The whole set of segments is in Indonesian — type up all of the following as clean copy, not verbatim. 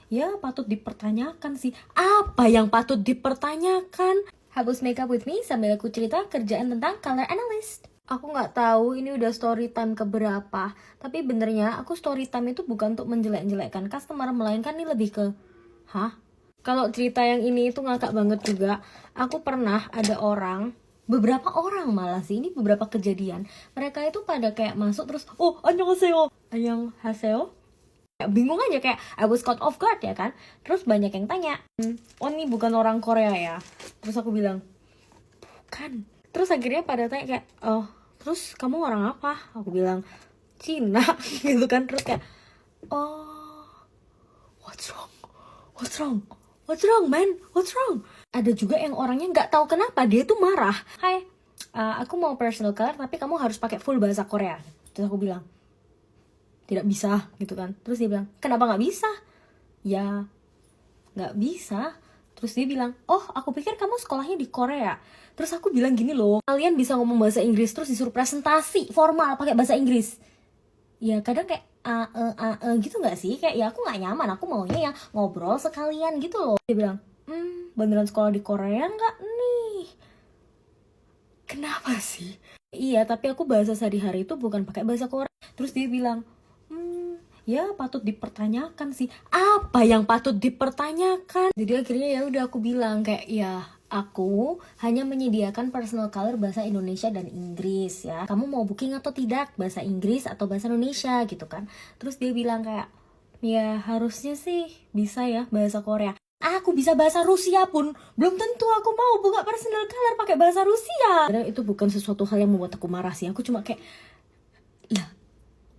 Ya patut dipertanyakan sih. Apa yang patut dipertanyakan? Hapus makeup with me sambil aku cerita kerjaan tentang color analyst. Aku nggak tahu ini udah story time keberapa. Tapi benernya aku story time itu bukan untuk menjelek-jelekkan customer, melainkan ini lebih ke Kalau cerita yang ini itu ngakak banget juga. Aku pernah ada beberapa orang malah sih, ini beberapa kejadian. Mereka itu pada kayak masuk terus, oh annyeonghaseyo, annyeonghaseyo. Bingung aja kayak I was caught off guard ya kan. Terus banyak yang tanya, oh ini bukan orang Korea ya? Terus aku bilang, bukan. Terus akhirnya pada tanya kayak, oh terus kamu orang apa? Aku bilang, Cina gitu kan. Terus kayak, oh what's wrong? What's wrong? What's wrong man? What's wrong? Ada juga yang orangnya nggak tahu kenapa dia tuh marah. Hai, aku mau personal color tapi kamu harus pakai full bahasa Korea. Terus aku bilang, tidak bisa gitu kan. Terus dia bilang, kenapa nggak bisa? Ya nggak bisa. Terus dia bilang, oh aku pikir kamu sekolahnya di Korea. Terus aku bilang gini loh, kalian bisa ngomong bahasa Inggris terus disuruh presentasi formal pakai bahasa Inggris. Ya kadang kayak gitu nggak sih? Kayak ya aku nggak nyaman, aku maunya yang ngobrol sekalian gitu loh. Dia bilang, beneran sekolah di Korea nggak nih? Kenapa sih? Iya, tapi aku bahasa sehari-hari itu bukan pakai bahasa Korea. Terus dia bilang, ya patut dipertanyakan sih. Apa yang patut dipertanyakan? Jadi akhirnya ya udah aku bilang kayak ya aku hanya menyediakan personal color bahasa Indonesia dan Inggris ya. Kamu mau booking atau tidak? Bahasa Inggris atau bahasa Indonesia gitu kan. Terus dia bilang kayak ya harusnya sih bisa ya bahasa Korea. Aku bisa bahasa Rusia pun belum tentu aku mau buka personal color pakai bahasa Rusia. Padahal itu bukan sesuatu hal yang membuat aku marah sih. Aku cuma kayak lah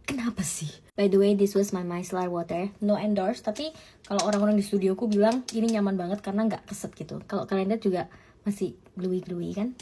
kenapa sih? By the way, this was my micellar water. No endorse, tapi kalau orang-orang di studioku bilang ini nyaman banget karena nggak keset gitu. Kalau kalian lihat juga masih gluey-gluey kan?